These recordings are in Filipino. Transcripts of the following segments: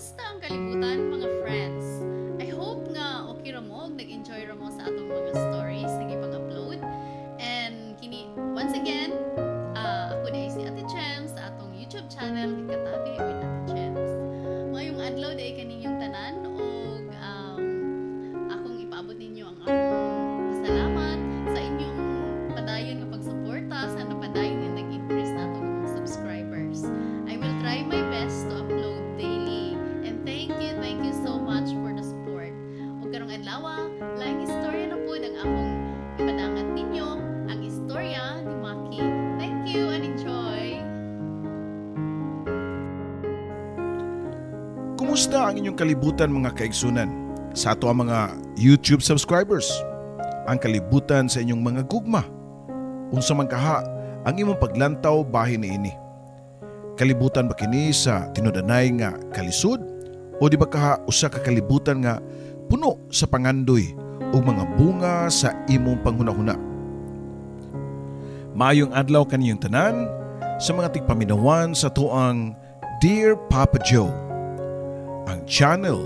Kumusta ang kalibutan mga friends? I hope nga okay ra mo, nag-enjoy ra mo sa atong mga stories na ipang-upload. And once again, ako na si Ate Chems sa atong YouTube channel Katabi with Ate Chems. Mayong adlaw day kaninyong tanan og akong ipaabot ninyo ang akong pasalamat sa inyong padayon nga pagsuporta. Sana padayon din nag-increase na atong mga subscribers. I will try my best to upload daily. And thank you so much for the support. Ug karong adlaw, laing istorya na pud ang akong ipadangat ninyo, ang istorya ni Maki. Thank you and enjoy. Kumusta ang inyong kalibutan mga kaigsunan? Sa ato ang mga YouTube subscribers, ang kalibutan sa inyong mga gugma. Unsa man kaha ang imong paglantaw bahin niini? Kalibutan ba kini sa tinudanay nga kalisod o di ba kaha usa ka kalibutan nga puno sa pangandoy o mga bunga sa imong panghunahuna? Maayong adlaw kaniyong tanan sa mga tigpaminawan sa tuang Dear Papa Joe, ang channel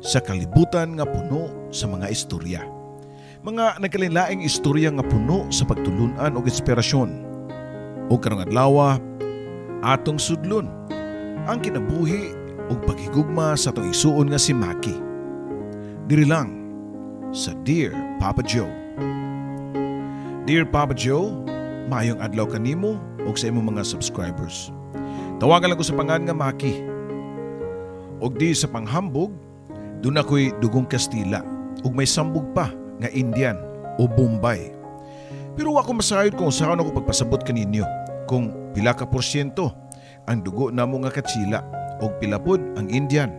sa kalibutan nga puno sa mga istorya. Mga nagkalilaing istorya nga puno sa pagtulunan o inspirasyon. O karong adlaw, atong sudlon ang kinabuhi ug paghigugma sa atong igsuon nga si Maki. Diri lang sa Dear Papa Joe. Dear Papa Joe, maayong adlaw kanimo ug sa imong mga subscribers. Tawagan lang ko sa pangan nga Maki. Og di sa panghambog, dun ako'y dugong Kastila ug may sambog pa nga Indian o Bombay. Pero ako masayod kung saan ako pagpasabot kaninyo kung pila ka porsyento ang dugo namo nga Katsila o pila pod ang Indian.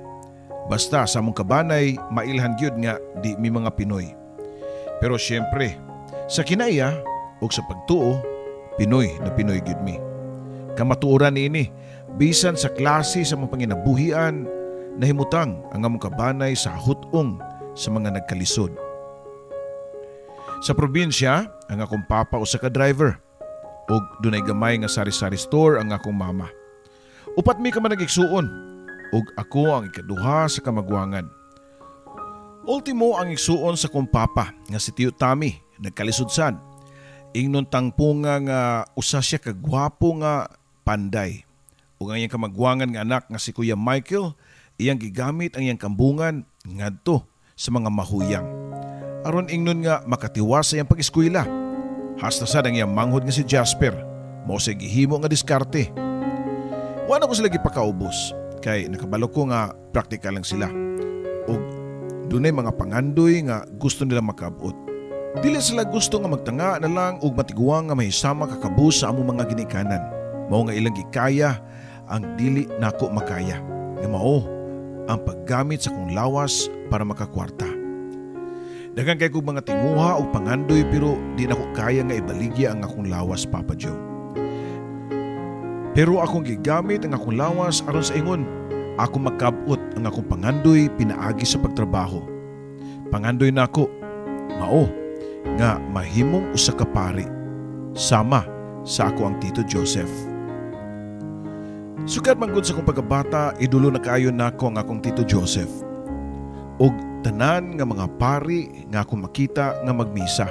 Basta sa among kabanay mailhan gyud nga di mi mga Pinoy. Pero syempre, sa kinaya o sa pagtuo, Pinoy na Pinoy gyud mi. Kamatuoran ini bisan sa klase sa mga panginabuhian nahimutang ang among kabanay sa hutong sa mga nagkalisod. Sa probinsya, ang akong papa usa ka driver ug dunay gamay nga sari-sari store ang akong mama. Upat mi ka man nagigsuon ug ako ang ikaduha sa kamagwangan. Ultimo ang igsuon sa akong papa nga si Tiyo Tami nagkalisod sad. Ingnon tangpunga nga usa siya ka gwapo nga panday. Ug ang iyang kamagwangan nga anak nga si Kuya Michael, iyang gigamit ang iyang kambungan ngadto sa mga mahuyang. Aron ingnon nga makatiwas sa iyang pag-eskwela. Hasta sad ang iyang manghod nga si Jasper, mao say gihimo nga diskarte. Wala ko sila gipakaubos kay nakabalo ko nga praktikal lang sila. Ug dunay mga pangandoy nga gusto nila makaabot. Dili sila gusto nga magtanga na lang ug matiguang nga mahisama kakabus sa among mga ginikanan. Mao nga ilang gikaya ang dili nako makaya. Nga mao ang paggamit sa kong lawas para makakwarta. Daghang kay kong mga tinguha o pangandoy pero di na ko kaya nga ibaligya ang akong lawas, Papa Joe. Pero akong gigamit ang akong lawas aron sa ingon, ako makabot ang akong pangandoy pinaagi sa pagtrabaho. Pangandoy na ako, mao, nga mahimong usa ka pari, sama sa ako ang Tito Joseph. Sugad manggod sa akong pagkabata, idulo na kaayo na ako ang akong Tito Joseph. Og tanan nga mga pari nga akong makita nga magmisa.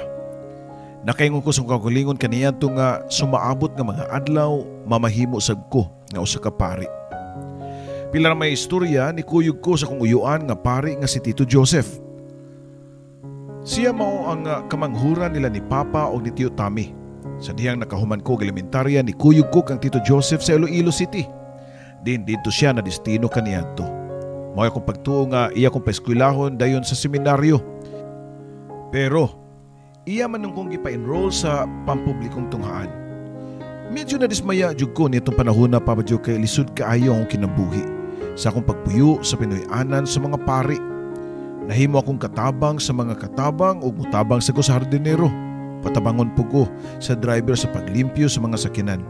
Nakaingon ko sa kagulingon kaniya to nga sumaabot nga mga adlaw mamahimo sab ko nga usa ka pari. Pila may istorya ni kuyog ko sa kong uyuan nga pari nga si Tito Joseph. Siya mao ang kamanghuran nila ni Papa o ni Tiyo Tami. Sa dihang nakahuman ko elementarya ni kuyog ko kang Tito Joseph sa Iloilo City. Din dito siya na destino kaniadto. Mao akong pagtuo nga iya kong paeskwelahon dayon sa seminaryo. Pero iya man nung kong gipa-enroll sa pampublikong tunghaan. Medyo nadismaya jud ko nitong panahon na Papa Joe kay lisod kaayo ang kinabuhi sa akong pagpuyo sa Pinoy-anan sa mga pari. Nahimo akong katabang sa mga katabang ug mutabang sa ko sa hardinero. Patabangon po ko sa driver sa paglimpyo sa mga sakinan.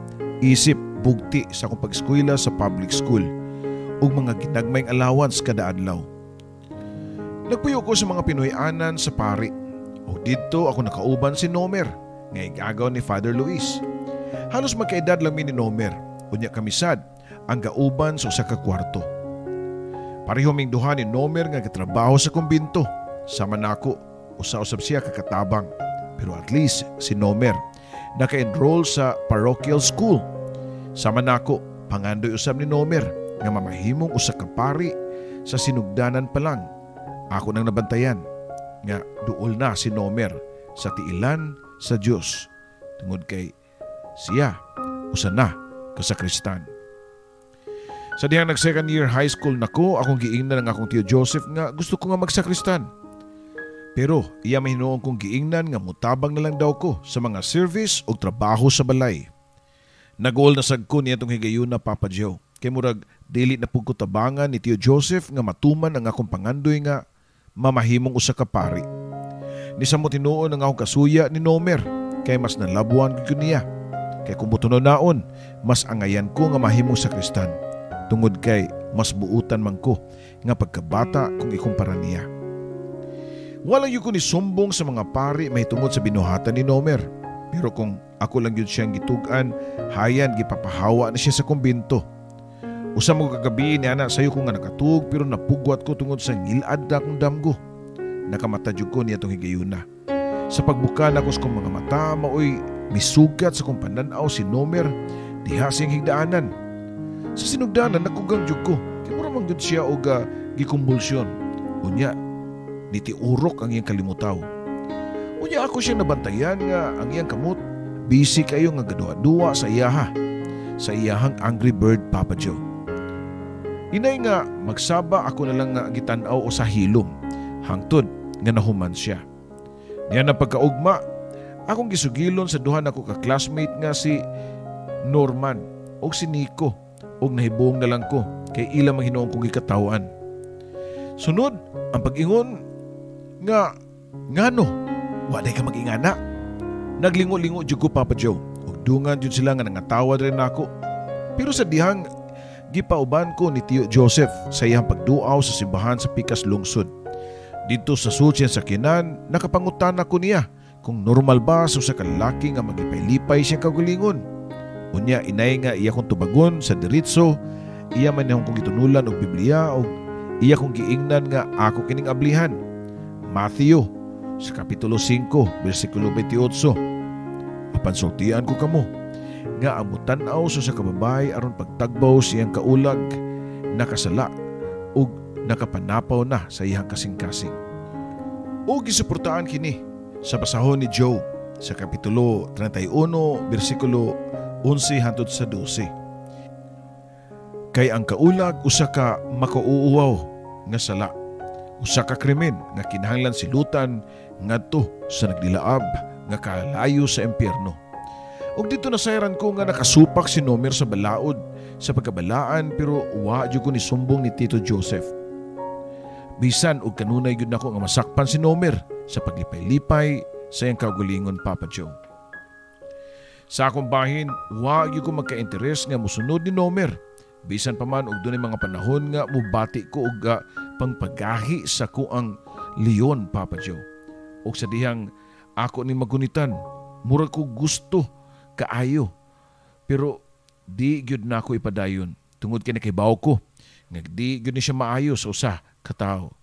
Isip bugti sa akong pag-eskwela sa public school ug mga ginagmayng allowance kada adlaw. Nagpuyo ko sa mga Pinoy-anan sa pari. O dito ako nakauban si Nomer, nga igagaw ni Father Luis. Halos magkaedad lang mi ni Nomer, unya kami sad ang gauban sa usa ka kwarto. Pareho ming duha ni Nomer nga gitrabaho sa kumbinto. Sama nako, usa-usab siya kakatabang. Pero at least si Nomer naka-enroll sa parochial school. Sama nako, pangandoy usab ni Nomer nga mamahimong usa ka pari sa sinugdanan pa lang. Ako nang nabantayan nga duol na si Nomer sa tiilan sa Dios tungod kay siya usa na kasakristan. Sa dihang nag second year high school nako, akong giingnan ng akong tiyo Joseph nga gusto ko nga magsakristan. Pero iya mahinuon kong giingnan nga mutabang na lang daw ko sa mga service o trabaho sa balay. Nag-uol na sagko niya itong higayon na Papa Joe. Kay murag dili na pug ko tabangan ni tiyo Joseph nga matuman ang akong pangandoy nga mamahimong usa ka pari. Ni sa mo tinuon ang akong kasuya ni Nomer kay mas nalabuan ko niya. Kay kung butuno naon, mas angayan ko nga mahimong sakristan. Tungod kay mas buutan man ko nga pagkabata kung ikumpara niya. Walang yun ko ni sumbong sa mga pari may tungod sa binuhatan ni Nomer. Pero kung ako lang yun siyang gitugan, hayan gipapahawa na siya sa kumbinto. Usa mo kagabi ni anak sayo ko nga nakatug pero napugwat ko tungod sa ngilad na akong damgo. Nakamatadyo ko niya itong higayuna. Sa pagbuka na ko sa kong mga mata, maoy misugat sa kong pananaw si Nomer diha siyang higdaanan. Sa sinugdanan, nakugang jug ko. Kaya mura man gud siya og gikumbulsyon. Unya, nitiurok ang iyang kalimutaw. Unya ako siya nabantayan nga ang iyang kamot. Busy kayo nga gadua-dua sa iyaha. Sa iyahang Angry Bird Papa Joe. Inay nga magsaba ako na lang nga gitanaw o sa hilom. Hangtod nga nahuman siya. Niya na pagkaugma, akong gisugilon sa duha nako ka classmate nga si Norman o si Nico. Og nahibuong na lang ko kay ilang mahinoong kong ikatawan. Sunod, ang pag-ingon nga ngano, waday ka mag-ingana. Naglingo-lingo jud ko Papa Joe. Og dungan jud sila nga nangatawad rin ako. Pero sa dihang gipauban ko ni Tiyo Joseph sa iyang pagduaw sa simbahan sa Pikas Lungsod. Dito sa Sutsyan sa Kinan, nakapangutan ako niya kung normal ba sa usa ka lalaki nga magipay-lipay siyang kagulingon. Unya inay nga iya kong tubagon sa diritso, iya man niyang kong gitunulan og Biblia o iya kong giingnan nga ako kining ablihan. Matthew sa kapitulo 5 bersikulo 28. Apan sultian ko kamo nga ang mutan-aw sa kababay aron pagtagbaw siyang kaulag nakasala ug nakapanapaw na sa iyang kasing-kasing. O gisuportaan kini sa basahon ni Job sa kapitulo 31 bersikulo 11 hangtod sa 12. Kay ang kaulag usa ka makauuwaw nga sala, usa ka krimen nga kinahanglan silutan ngadto sa nagdilaab nga kalayo sa impyerno. Og dito nasayran ko nga nakasupak si Nomer sa balaod sa pagkabalaan pero wa jud ko ni sumbong ni Tito Joseph. Bisan og kanunay gyud nako nga masakpan si Nomer sa paglipay-lipay sa iyang kaugalingon Papa Joe. Sa akong bahin, wa gyud ko magka-interes nga mosunod ni Nomer. Bisan pa man og dunay mga panahon nga mubati ko og pangpagahi sa kuang leon Papa Joe. Og sa dihang ako ni magunitan, murag ko gusto kaayo. Pero di gyud nako ipadayon tungod kay nakibaw ko nga di gyud ni siya maayo sa usa ka tawo.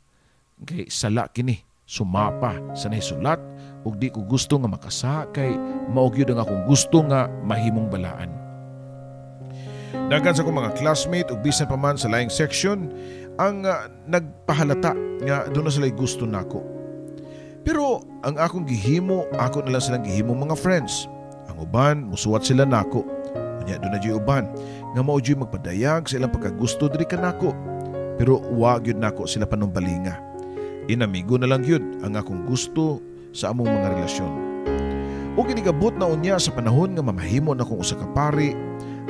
Kay sala kini sumapa sa nahisulat ug di ko gusto nga makasa kay maog yun ang akong gusto nga mahimong balaan. Dagan sa akong mga classmate ug bisan pa man sa laing section ang nagpahalata nga doon na sila gusto nako. Pero ang akong gihimo, ako na lang silang gihimo mga friends. Ang uban, musuwat sila nako. Unya doon na dyan uban nga mao dyan magpadayag sa ilang pagkagusto diri ka nako. Pero wag yun nako sila panumbalinga. Inamigo na lang yun ang akong gusto sa among mga relasyon. O ginigabot na unya sa panahon nga mamahimo na kong usa ka pari,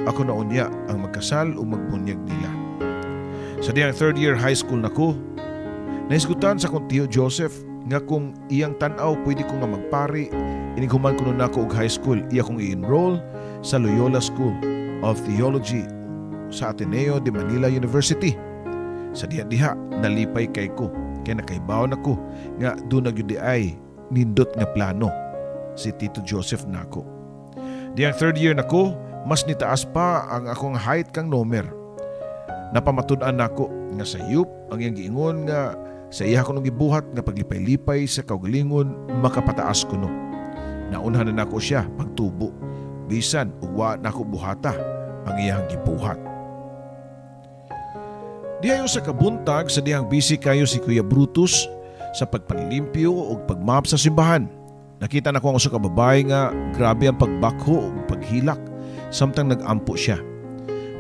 ako na unya ang magkasal o magbunyag nila. Sa diyang third year high school nako, naisgutan sa kong Tiyo Joseph nga kung iyang tanaw pwede ko nga magpari, inighuman ko nun ako og high school, iya kong i-enroll sa Loyola School of Theology sa Ateneo de Manila University. Sa diha-diha, nalipay kay ko, kaya nakaibaw na ko nga doon nagyudi ay nindot nga plano si Tito Joseph nako. Diyang third year nako, mas nitaas pa ang akong height kang Nomer. Napamatud-an nako nga sayop ang iyang giingon nga sa iya ko nung gibuhat nga paglipay-lipay sa kaugalingon makapataas kuno. Naunhan na nako siya pagtubo bisan uwa nako buhata ang iyang gibuhat. Dihayo sa kabuntag sa dihang busy kayo si Kuya Brutus sa pagpanlimpyo o pagmap sa simbahan. Nakita na ko ang usa ka babae nga grabe ang pagbakho o paghilak samtang nag-ampo siya.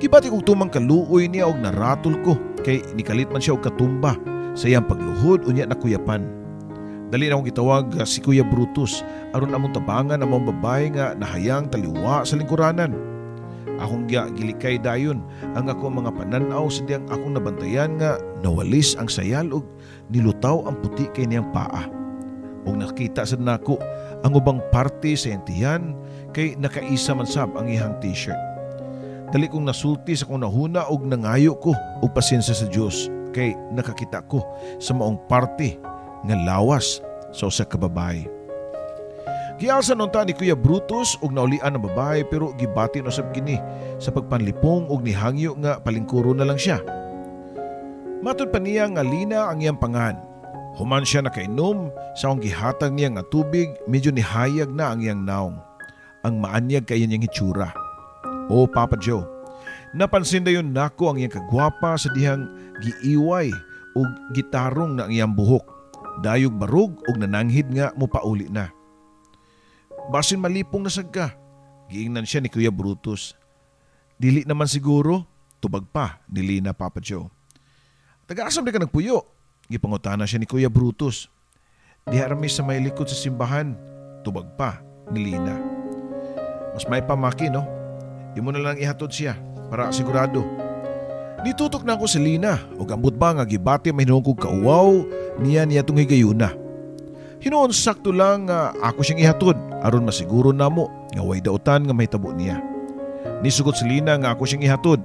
Gibati kong tumang kaluoy niya og naratol ko kay nikalit man siya og katumba sa iyang pagluhod unya nakuyapan. Dali na akong gitawag si Kuya Brutus aron among tabangan ang mga babae nga nahayang taliwa sa lingkuranan. Akong gilikay dayon ang ako mga pananaw sa diyang akong nabantayan nga nawalis ang sayal og nilutaw ang puti kay niyang paa. Og nakita sad nako ang ubang parte sa iyang tiyan kay nakaisa man sab ang iyang t-shirt. Dali kong nasulti sa kong nahuna og nangayo ko og pasensya sa Dios kay nakakita ko sa maong parte nga lawas sa usa ka babae. Gialsa nunta ni Kuya Brutus og naulian ang babae pero gibati na sab kini sa pagpanlipong og nihangyo nga palingkuro na lang siya. Matud pa niya nga lina ang iyang pangan. Human siya nakainom sa akong gihatag niya nga tubig, medyo nihayag na ang iyang naong. Ang maanyag kay niyang hitsura. O Papa Joe, napansin dayon nako ang iyang kagwapa sa dihang giiway og gitarong na ang iyang buhok. Dayog barog og nananghid nga mopauli na. Basin malipong nasag ka, giingnan siya ni Kuya Brutus. Dili naman siguro, tubag pa, dili na Papa Joe. Taga-asam na ka nagpuyo, gipangutana siya ni Kuya Brutus. Di harami sa may likod sa simbahan, tubag pa, ni Lina. Mas may pamaki no, imo na lang ihatod siya, para sigurado. Nitutok na ako sa Lina, o gambot ba nga gibati mahinong kong kauwaw, niya itong higayuna. Hinoon sakto lang nga ako siyang ihatod aron masiguro namo nga way dautan nga mahitabo niya. Nisugot si Lina nga ako siyang ihatod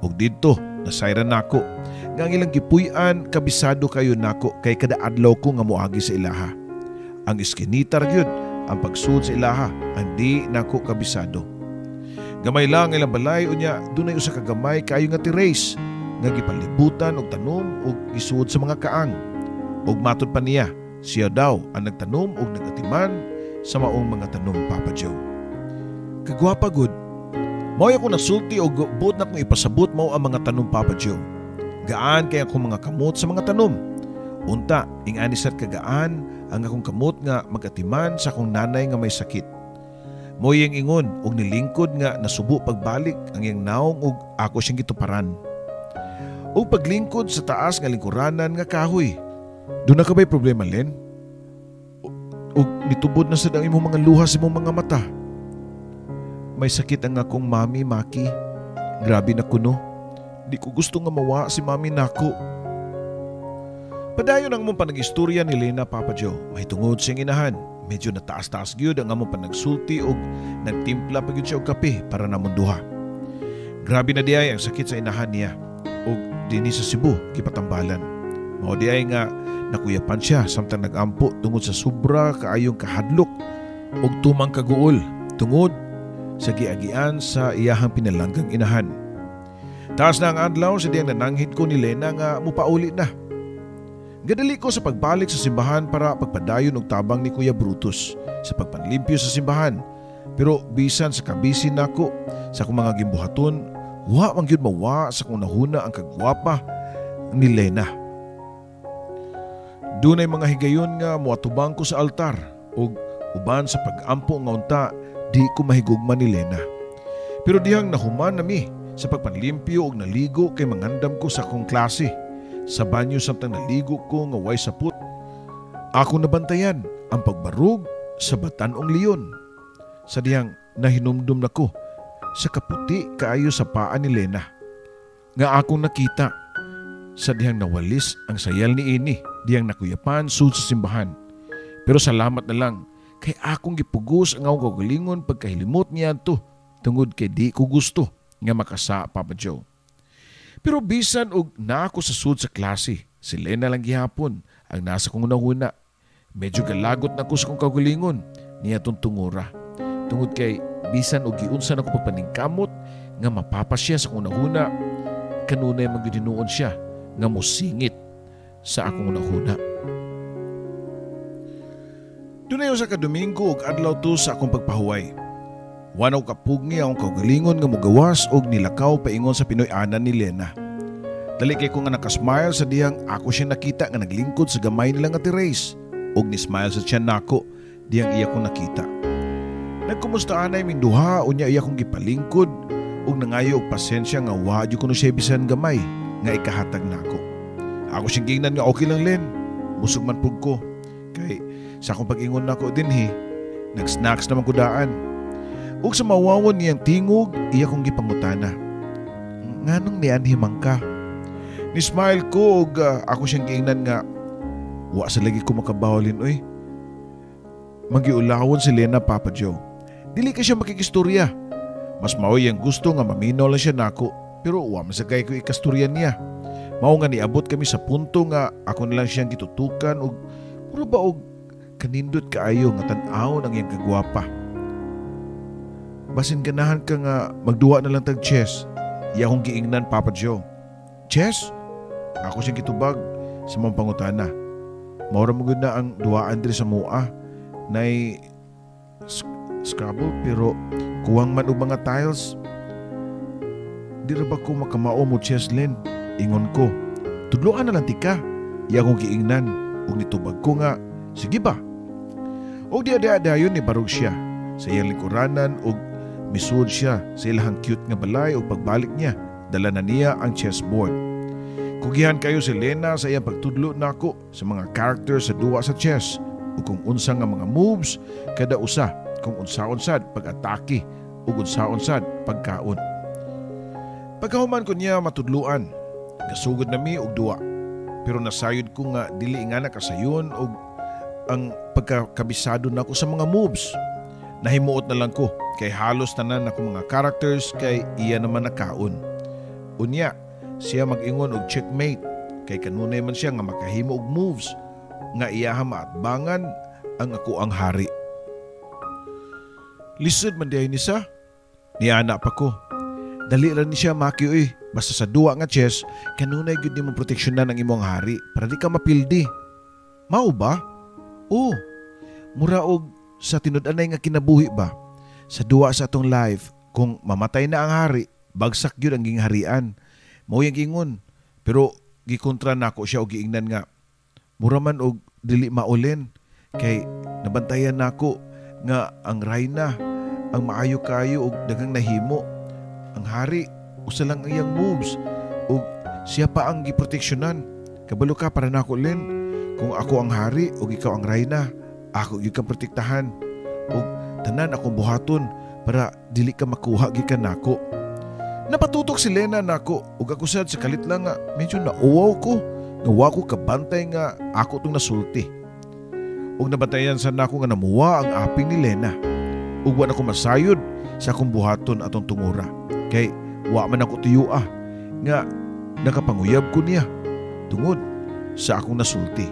ug didto nasayran nako nga ang ilang gipuy-an kabisado kayo nako kay kada adlaw ko nga moagi sa ilaha. Ang iskinita ra gyud ang pagsud sa ilaha andi nako kabisado. Gamay lang ilang balay unya dunay usa ka gamay kayo nga terrace nga gipalibutan og tanom ug isuod sa mga kaang. Ug matud pa niya siya daw ang nagtanom o nagatiman sa maong mga tanom, Papa Joe. Kagwapa good. Mao ako nasulti o buot na kong ipasabot mo ang mga tanom, Papa Joe. Gaan kaya akong mga kamot sa mga tanom. Unta, inganisat kagaan ang akong kamot nga magatiman sa akong nanay nga may sakit. Mo yung ingon og nilingkod nga nasubo pagbalik ang iyang naong og ako siyang gituparan. Og paglingkod sa taas nga lingkuranan nga kahoy. Doon na ka ba'y problema, Len? O nitubod na sa dang imong mga luha sa imong mga mata. May sakit ang akong mami, Maki. Grabe na kuno. Di ko gusto nga mawa si mami nako. Padayon ang mong panag-istorya ni Lena, Papa Joe. May tungod siyang inahan. Medyo nataas-taas gyud ang among panagsulti og nagtimpla pa gyud siya og kape para namon duha. Grabe na diay ang sakit sa inahan niya. Og dinhi sa Cebu, kipatambalan. Mao diay nga nakuyapan siya samtang nag-ampo tungod sa sobra kaayong kahadlok og tumang kaguol tungod sa giagian sa iyahang pinalanggang inahan. Taas na ang adlaw sa diyang nananghid ko ni Lena nga mupauli na. Gadali ko sa pagbalik sa simbahan para pagpadayon og tabang ni Kuya Brutus sa pagpanlimpyo sa simbahan. Pero bisan sa kabisin nako sa akong mga gimbuhaton, wa man gyud mawa sa kung nahuna ang kagwapa ni Lena. Dunay mga higayon nga moatubang ko sa altar ug uban sa pag-ampo nga unta di ko mahigugma ni Lena. Pero dihang nahuman nami sa pagpanlimpyo og naligo kay mangandam ko sa akong klase. Sa banyo samtang naligo ko nga way saput. Ako nabantayan ang pagbarug sa batanong leon. Sa dihang nahinumdum nako sa kaputi kaayo sa paa ni Lena. Nga akong nakita sa dihang nawalis ang sayal ni ini diyang nakuyapan sud sa simbahan. Pero salamat na lang kay akong gipugos ang akong kagalingon pagkahilimot niya to tungod kay di ko gusto nga makasa, Papa Joe. Pero bisan og na ako sa sud sa klase, si Lena lang gihapon ang nasa kong unahuna. Medyo galagot na ko sa kong kagalingon niya tong tungura. Tungod kay bisan og giunsan ako pagpaningkamot nga mapapasya sa kong unahuna kanunay magdinuon siya nga musingit sa akong nahuna. Dunayo sa kadomingo ug adlaw to sa akong pagpahuway. Wanaw kapugni akong kaugalingon nga mogawas og nilakaw paingon sa Pinoy-anan ni Lena. Dali kay ko nga nakasmile sa dihang ako siya nakita nga naglingkod sa gamay nila nga terrace og ni-smile sa tiyan nako dihang iya ko nakita. Nagkumustaan ay minduha unya iya kong gipalingkod ug nangayo og pasensya nga wa jud kuno siya bisan gamay nga ikahatag nako. Ako siyang gingnan nga okay lang Len, busog man pug ko. Kay sa akong pag-ingon nako dinhi, nag-snacks naman ko daan. Ug sa mawawon niyang tingog, iya kong gipangutana. Nganong nianhimang ka? Ni-smile ko ug ako siyang giingnan nga wa sa lagi ko makabawalin oy. Magiulawon si Lena Papa Joe. Dili ka siya makikistorya. Mas maoy ang gusto nga maminaw lang siya nako, pero wa masagay ko ikastoryan niya. Mao nga niabot kami sa punto nga ako na lang siyang gitutukan ug puro ba og kanindot kaayo nga tan-aw ang iyang kagwapa. Basin ganahan ka nga magduwa na lang tag chess. Iya akong giingnan Papa Joe. Chess? Ako siyang gitubag sa mga pangutana. Maura mo na ang duwaan diri sa mua. Nay Scrabble pero kuwang man og mga tiles. Di ra ba ko makamao mo chess Len? Ingon ko. Tudloan na lang tika. Iya akong giingnan ug nitubag ko nga sige ba? Og diya-dayon ni barog siya sa iyang lingkuranan ug misud siya sa ilahang cute nga balay ug pagbalik niya dala na niya ang chessboard. Kugihan kayo si Lena sa iyang pagtudlo nako sa mga characters sa duwa sa chess ug kung unsa nga mga moves kada usa, kung unsa-unsad pag-atake ug unsa-unsad pagkaon. Pagkahuman ko niya matudluan, gasugod na mi og duwa. Pero nasayod ko nga dili nga nakasayon og ang pagkakabisado nako sa mga moves. Nahimuot na lang ko kay halos tanan ako mga characters kay iya naman nakaon. Unya, siya mag-ingon og checkmate kay kanunay man siya nga makahimo og moves nga iyaha maatbangan ang ako ang hari. Lisod man diay ni sa. Niana pa ko. Dali lang ni siya maki oy. Basta sa duwa nga chess, kanunay gyud nimo proteksyonan ang imong hari para di ka mapildi. Mao ba? Oo. Mura og sa tinud-anay nga kinabuhi ba? Sa duwa sa atong life, kung mamatay na ang hari, bagsak gyud ang gingharian. Mao yang gingon. Pero gikontra nako siya og giingnan nga mura man og dili maulen kay nabantayan nako nga ang rayna ang maayo kayo og daghang nahimo. Ang hari usa lang iyang moves ug siya pa ang giproteksyonan. Kabalo ka para nako Len. Kung ako ang hari ug ikaw ang rayna, ako gyud kang protektahan ug tanan akong buhaton para dili ka makuha gikan nako. Napatutok si Lena nako ug ako sad sa kalit lang nga medyo nauwaw ko nga wa ko kabantay nga ako tong nasulti. Ug nabantayan sa nako nga namuwa ang aping ni Lena. Ug wa na ko masayod sa akong buhaton atong tungura. Kay wa man ako tuyua nga nakapanguyab ko niya tungod sa akong nasulti.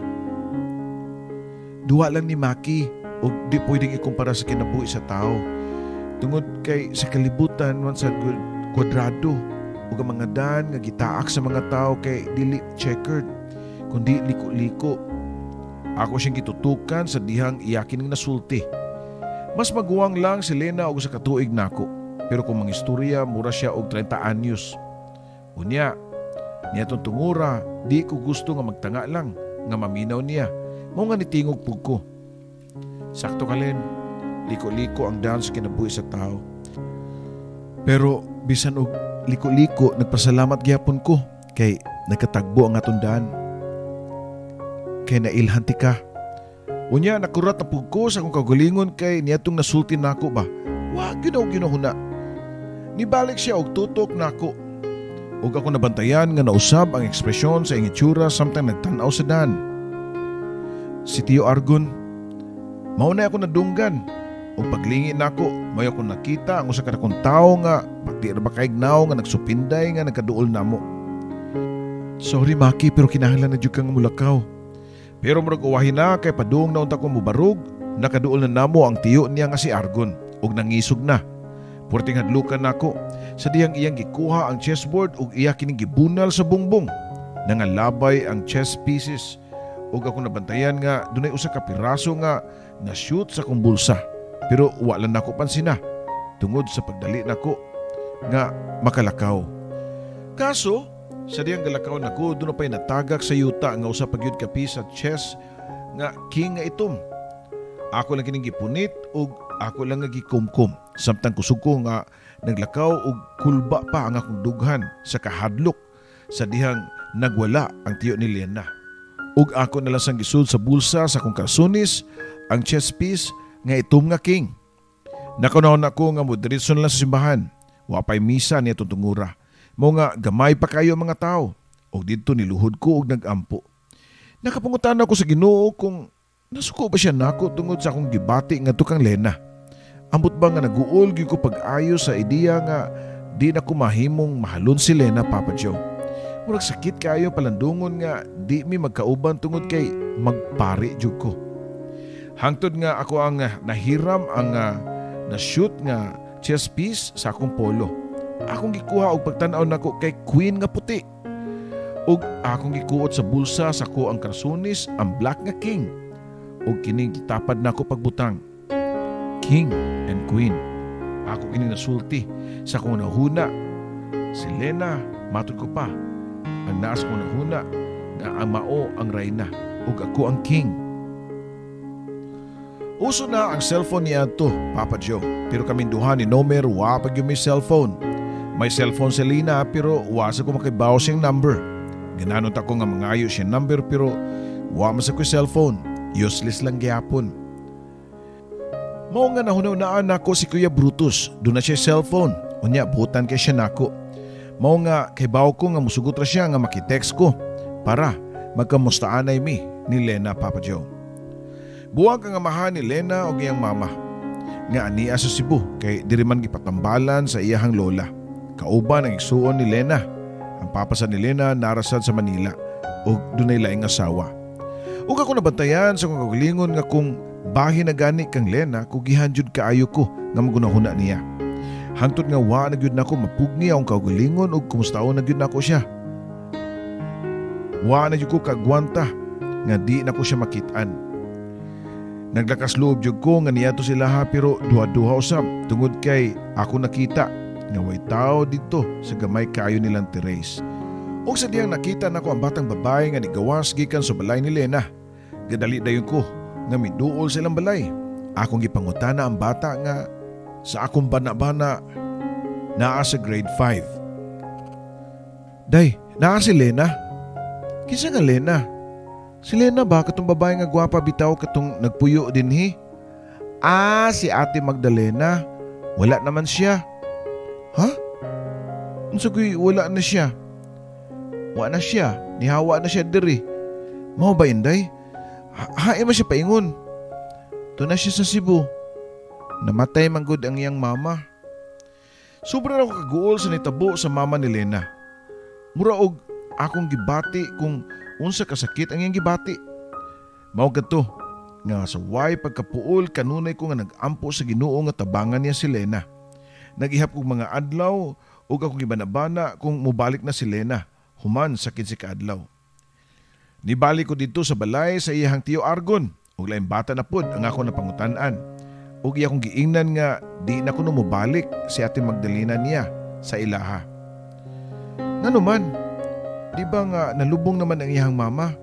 Duwa lang ni Maki ug di pwedeng ikumpara sa kinabuhi sa tao. Tungod kay sa kalibutan man sa kwadrado ug ang mga dan nga gitaak sa mga tao kay dili checkered kundi liko-liko. Ako siyang gitutukan sa dihang iyakin ng nasulti. Mas maguwang lang si Lena og sa katuig nako. Pero kung mangistorya, mura siya og 30 anyos. Unya, niya tong tungura, di ko gusto nga magtanga lang nga maminaw niya. Mao nga nitingog pug ko. Sakto ka Len, liko-liko ang dance kinabuhi sa tao. Pero bisan og liko-liko, nagpasalamat gyapon ko kay nagkatagbo ang atong daan. Kay nailhanti ka. Unya, nakurat na pug ko sa akong kagulingon kay niya tong nasulti nako ba. Wa gyud ginahuna. Nibalik siya og tutok nako. Ug ako nabantayan nga nausab ang ekspresyon sa itsura samtang nagtan-aw sa dan. Si Tio Argon, mao na ako nadunggan. Ug paglingi nako, may ako nakita ang usa ka dakong tawo nga pati ra ba kaignaw nga nagsupinday nga nagkaduol namo. Sorry Maki, pero kinahanglan na jud kang mulakaw. Pero murag uwahin na kay padung na unta ko mubarog, nakaduol na namo ang tiyo niya nga si Argon ug nangisog na. Porting hadlukan nako sa diyang iyang gikuha ang chessboard ug iya kining gibunal sa bungbong. Nangalabay ang chess pieces ug ako nabantayan nga dunay usa ka piraso nga na-shoot sa kong bulsa. Pero wala nako pansina tungod sa pagdali nako nga makalakaw. Kaso sa diyang galakaw nako doon pa'y natagak sa yuta nga usa pagyud kapi sa chess nga king nga itom. Ako lang kining gipunit ug ako lang nga gikumkum. Samtang kusog ko nga naglakaw ug kulba pa ang akong dughan sa kahadlok sa dihang nagwala ang tiyo ni Lena. Ug ako na lang sang gisud sa bulsa sa akong kalsonis ang chess piece nga itom nga king. Nakunahon ako nga moderisyon lang sa simbahan. Wa pa'y misa niya tungura. Mo nga gamay pa kayo mga tao. O dito niluhod ko og nagampo. Nakapungutan ako sa Ginoo kung nasuko ba siya nako tungod sa akong gibati nga tukang Lena. Ambot ba nga naguol gyud ko pag-ayo sa ideya nga di na ko mahimong mahalon si Lena, Papa Joe. Murag sakit kayo palandungon nga di mi magkauban tungod kay magpari jud ko. Hangtod nga ako ang nahiram ang na-shoot nga chess piece sa akong polo. Akong gikuha og pagtan-aw nako kay queen nga puti. Ug akong gikuot sa bulsa sa ko ang karsunis ang black nga king. Ug kining gitapad nako pagbutang. King and queen. Ako kini nasulti sa akong nahuna. Si Lena, matud ko pa. Ang naas ko nahuna nga ang mao ang reyna ug ako ang king. Uso na ang cellphone niya to, Papa Joe. Pero kaming duha ni Nomer wa pag yung may cellphone. May cellphone si Lena pero wasa ko makibaw siyang number. Gananot ako nga mangayo siyang number pero wa man sa ko cellphone. Useless lang gyapon. Mao nga nahunaw-naan nako si Kuya Brutus. Doon na siya cellphone. Unya butan kay siya nako. Mao nga kaybaw ko nga musugot ra siya nga makitext ko para magkamustaanay mi ni Lena, Papa Joe. Buwag ang amahan ni Lena o iyang mama. Nga aniya sa Cebu kay diri man gipatambalan sa iyahang lola. Kauban ang igsuon ni Lena. Ang papasa ni Lena narasad sa Manila o dunay laing asawa. Ug ako nabantayan sa kong kagalingon nga kung bahin na gani kang Lena kung gihanjud kaayo ko nga magunahuna niya. Hangtod nga wa na gyud nako mapugni ang kagalingon ug kumustaon na gyud nako siya. Wa na gyud ko kagwanta nga di nako siya makit-an. Naglakas loob jud ko nga niadto sila ha pero duha-duha usab tungod kay ako nakita nga way tao dito sa gamay kaayo nilang Terrace. Og sa diyang nakita nako ang batang babae nga nigawas gikan sa balay ni Lena. Gadali dayon ko nga miduol silang balay. Akong gipangutana ang bata nga sa akong bana-bana naa sa grade 5. Day, naa si Lena? Kinsa nga Lena? Si Lena ba katong babae nga gwapa bitaw katong nagpuyo dinhi? Si Ate Magdalena. Wala naman siya. Ha? Unsa koy wala na siya? Wa na siya. Nihawa na siya diri. Mao ba inday? Hae man siya paingon. To na siya sa Cebu. Namatay man gud ang iyang mama. Sobra ako kaguol sa nitabo sa mama ni Lena. Mura og akong gibati kung unsa kasakit ang iyang gibati. Mao kadto nga sa way pagkapuol kanunay ko nga nagampo sa Ginoo nga tabangan niya si Lena. Nagihap kog mga adlaw ug ako gibanabana kung mubalik na si Lena human sa 15 ka adlaw. Nibalik ko dito sa balay sa iyang tiyo Argon ug laing bata na pud ang ako napangutan-an. Ug iya kong giingnan nga di na ko mubalik si Ate Magdalena niya sa ilaha. Ngano man, di ba nga nalubong naman ang iyang mama?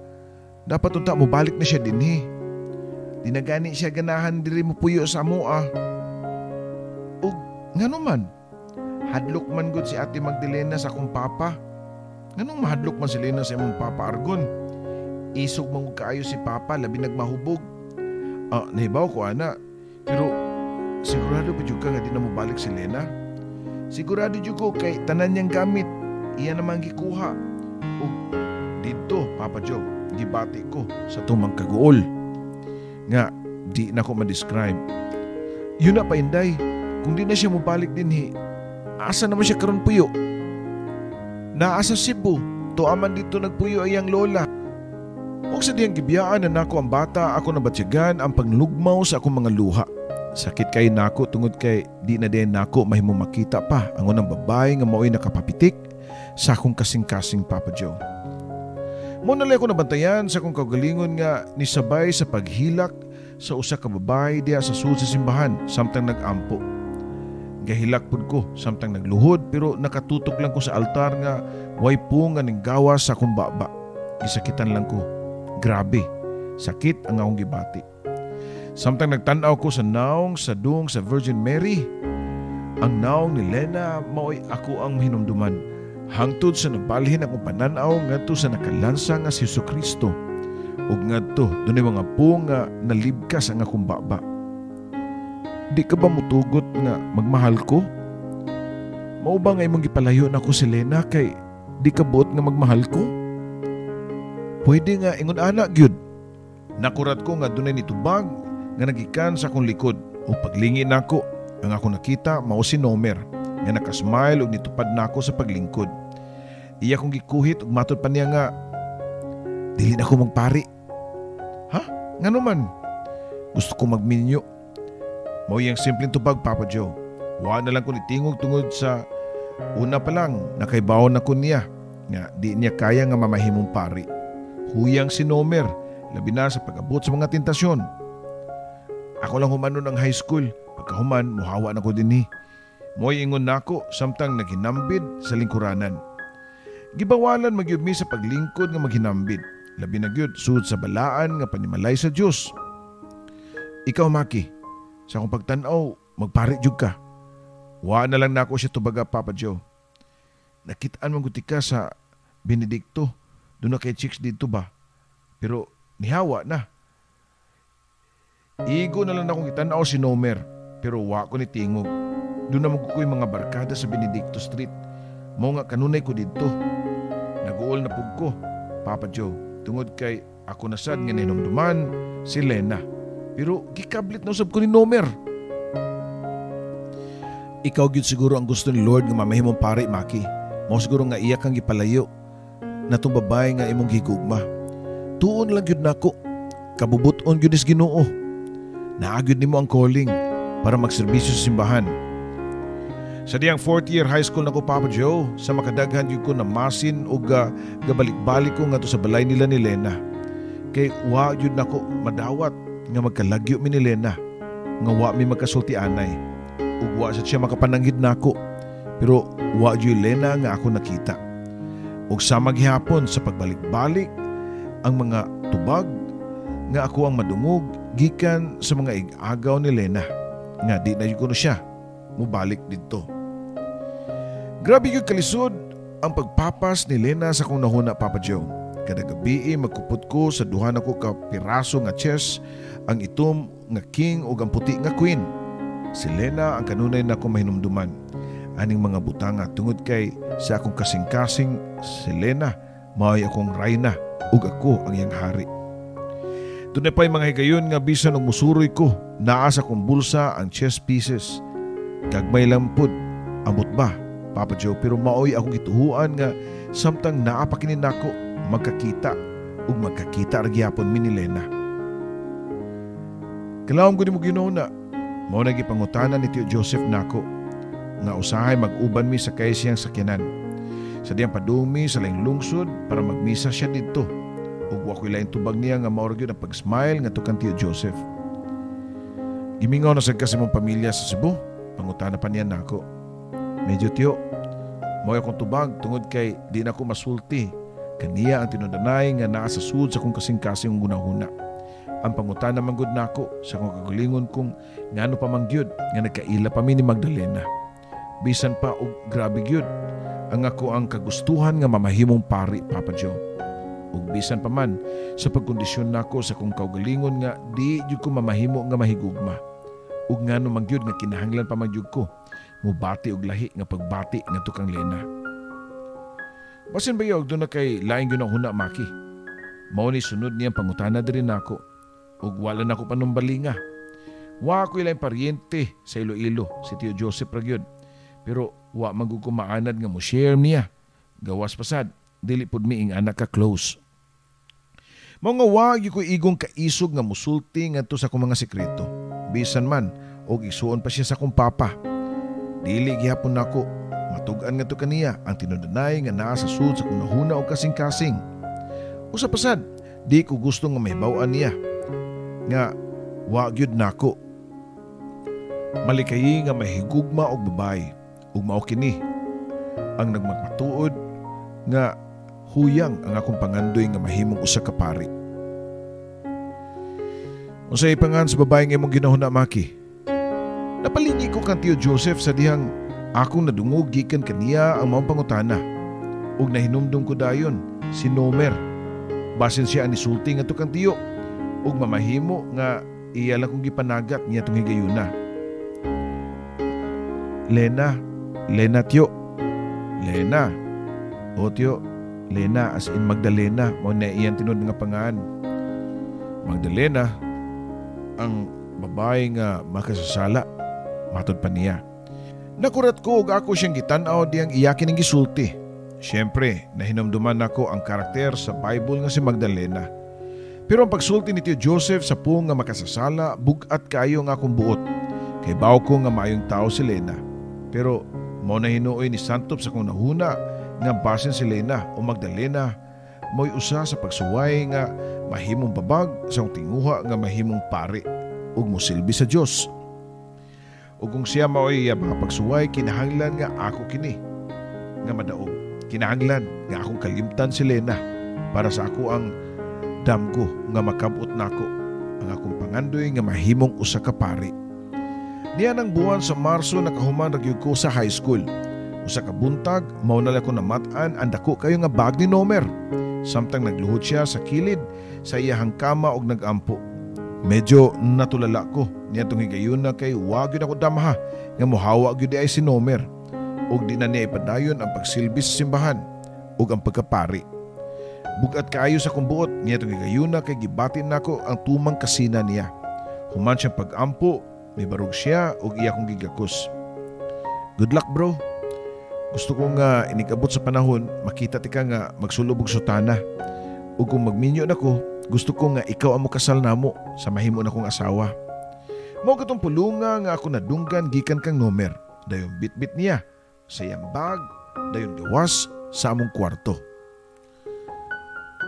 Dapat unta mo balik na siya dinhi. Di na gani siya ganahan diri mo puyo sa amoa. Ug ngano man, hadlok man gud si Ate Magdalena sa akong papa. Nganong mahadlok man si Lena sa imong papa Argon? Isog man kaayo si papa labi nagmahubog. Nahibaw ko ana. Pero sigurado ba jud ka nga di na mo balik si Lena? Sigurado jud ko kay tanan niyang gamit iya naman gikuha. Ug dito, Papa Joe, gibati ko sa tumang kaguol nga di na ko ma-describe. Yun na pa inday, kung di na siya mobalik dinhi, asa naman siya karon puyo? Naa sa Cebu, tuaman dito nagpuyo ayang lola. Og sa diyang gibiyaan na nako ang bata, ako nabatsyagan ang panglugmaw sa akong mga luha. Sakit kay nako tungod kay di na din nako mahimong makita pa ang unang babae nga mao'y nakapapitik sa akong kasing-kasing Papa Joe. Mo nalay ko nabantayan sa akong kaugalingon nga nisabay sa paghilak sa usa ka babae diha sa sulod sa simbahan samtang nag-ampo. Gahilak pud ko samtang nagluhod pero nakatutok lang ko sa altar nga way po nga ning gawas sa akong baba. Gisakitan lang ko. Grabe, sakit ang akong gibati. Samtang nagtanaw ko sa naong sa dung sa Virgin Mary, ang naong ni Lena mao'y ako ang hinumduman. Hangtod sa nabalhin akong pananaw ngadto sa nakalansa nga si Jesucristo. Ug ngadto dunay mga po nga nalibkas ang akong baba. Di ka ba mutugot nga magmahal ko? Mao ba nga imong gipalayo nako si Lena kay di ka buot nga magmahal ko? Pwede nga ingon ana gyud. Nakurat ko nga dunay nitubag nga nagikan sa akong likod o paglingi nako ang ako nakita mao si Nomer nga nakasmile ug nitupad nako sa paglingkod. Iya kong gikuhit ug matud pa niya nga dili na ko magpari. Ha? Ngano man? Gusto ko magminyo. Mao yang simpleng tubag Papa Joe. Wa na lang ko nitingog tungod sa una pa lang nakaibawon na ko niya nga di niya kaya nga mamahimong pari. Huyang si Nomer labi na sa pag-abot sa mga tentasyon. Ako lang human nun ang high school. Pagkahuman, muhawa na ko din Mo'y ingon nako samtang naghinambid sa lingkuranan. Gibawalan magyud mi sa paglingkod nga maghinambid. Labi na gyud sud sa balaan nga panimalay sa Dios. Ikaw Maki, sa akong pagtan-aw, magpari jud ka. Wa na lang nako siya tubaga Papa Joe. Nakitaan man gud ka sa Benedicto. Doon na kay chicks dito ba? Pero nihawa na. Igo na lang akong itanaw si Nomer, pero wa ko ni tingog. Doon na magkukoy mga barkada sa Benedicto Street. Mao nga kanunay ko dito. Naguol na pug ko, Papa Joe, tungod kay ako nasad nga ninumduman si Lena. Pero gikablit na usab ko ni Nomer. Ikaw gyud siguro ang gusto ni Lord nga mamahimong pari Maki. Mao siguro nga iya kang gipalayo na tong babae nga imong gigugma. Tuon lang gyud nako. Kabubuton gyud is Ginoo. Naagyod nimo ang calling para magserbisyo sa simbahan. Sa diyang 4th year high school nako Papa Joe, sa makadaghan yun ko na masin o gabalik-balik ko nga to sa balay nila ni Lena. Kay wa yun nako madawat nga magkalagyo mi ni Lena, nga wa mi magkasulti anay. Ug wa siya makapananghid nako, pero wa yun Lena nga ako nakita. Ug sa maghihapon sa pagbalik-balik, ang mga tubag nga ako ang madungog gikan sa mga ig-agaw ni Lena nga di na yun ko siya mubalik dito. Grabe yung kalisod ang pagpapas ni Lena sa kong nahuna Papa Joe. Kada gabi magkupot ko sa duha na ko ka piraso nga chess, ang itom nga king o ang puti nga queen. Si Lena ang kanunay na akong mahinumduman. Aning mga butanga tungod kay sa akong kasing-kasing si Lena mao'y akong rayna ug ako ang iyang hari. Tunay pa'y mga higayon nga bisan og musuroy ko, naa sa kong bulsa ang chess pieces. Gagmay lang pud, amot ba, Papa Joe, pero maoy akong gituhuan nga samtang naa pa kinin nako magkakita ug magkakita ra gyapon mi ni Lena. Kalawom ko ni mo Ginoo na, mao na gipangutanan ni Tio Joseph nako nga usahay mag-uban mi sa kaysiyang sakyanan. Sa diyang padumi sa laing lungsod para magmisa siya dito. Ug wa ko'y lain tubag niya nga mao ra gyud ang pag-smile nga tukang Tio Joseph. Gimingaw na sad kasi mong pamilya sa Cebu, pangutana pa niya nako. Medyo Tio, mao akong tubag tungod kay di na ko masulti. Kaniya ang tinudanay nga naa sa sud sa kong kasing-kasing gunahuna. Ang pangutana man gud nako sa kong kagalingon kung ngano pa man gyud nga nagkaila pa mi ni Magdalena. Bisan pa og grabe gyud ang ako ang kagustuhan nga mamahimong pari Papa Joe. Ug bisan pa man sa pagkondisyon nako sa kong kaugalingon nga di jud ko mamahimo nga mahigugma. Ug ngano man gyud nga kinahanglan pa man jud ko mubati og lahi nga pagbati nga tukang Lena. Basin ba yog doon na kay laing yun ang huna Maki. Mao ni sunod niyang pangutana diri nako ug wala nako panumbalinga. Wa ko ilang paryente sa Iloilo si Tio Joseph ra gyud. Pero wa man gud ko maanad nga mo share niya. Gawas pasad dili pud mi ing anak ka close. Mao nga wa gyud ko igong kaisog nga musulti ngadto sa akong mga sekreto. Bisan man o isuon pa siya sa akong papa. Dili gihapon nako matug-an nga to kaniya ang tinudanay nga naa sa sud sa kunahuna o kasing-kasing. Usa pa sad, di ko gusto nga mahibaw-an niya nga wa gyud nako. Malikayi nga mahigugma og babae ug mao kini ang nagmatuod nga huyang ang akong pangandoy nga mahimong usa ka pari. Unsay pangan sa babae nga imong ginahuna, Maki? Napalini ko kang Tio Joseph sa dihang akong nadungog gikan kaniya ang maong pangutana ug nahinumdum ko dayon si Nomer. Basin siya ang nisulti nga to kang tiyo ug mamahimo nga iya lang kong gipanagat niya tong higayuna. Lena tiyo. Lena. O tiyo, Lena as in Magdalena, mo na iyan tinod nga pangaan. Magdalena, ang babae nga makasasala, matod pa niya. Nakurat ko ug ako siyang gitan-aw diyang iyakin ng gisulti. Siyempre, nahinumduman ako ang karakter sa Bible nga si Magdalena. Pero ang pagsulti ni Tio Joseph sa pung nga makasasala, bugat kayo nga akong buot. Kay baw ko nga maayong tao si Lena. Pero mo na hinuoy ni Santop sa kong nahuna nga basin si Lena o Magdalena mo'y usa sa pagsuway nga mahimong babag sa tinguha nga mahimong pari ug mosilbi sa Dios. Ug kung siya maoy mga pagsuway, kinahanglan nga ako kini nga madaog. Kinahanglan nga akong kalimtan si Lena para sa ako ang damgo nga makabot nako ang akong pangandoy nga mahimong usa ka pari. Niya ng buwan sa Marso nakahuman ragyud ko sa high school. Usa ka buntag, mao na ko namatan ang dako kayo nga bag ni Nomer. Samtang nagluhod siya sa kilid sa iyahang kama og nagampo. Medyo natulala ko niya tong higayuna kay wa gyud ako damaha nga mohawa gyud ay si Nomer. Og di na niya ipadayon ang pagsilbi sa simbahan ug ang pagkapari. Bugat kaayo sa kumbuot niya tong higayuna kay gibatin nako ang tumang kasina niya. Human siyang pag-ampo, may barog siya ug iya kong gigakos. Good luck, bro. Gusto ko nga inikabot sa panahon makita ti ka nga magsulob og sutana. Ug kung magminyo nako, gusto ko nga ikaw ang mokasal namo sa mahimo na kong asawa. Mao katong pulunga nga ako nadunggan gikan kang Nomer. Dayon bitbit niya sa iyang bag, dayon gawas sa among kwarto.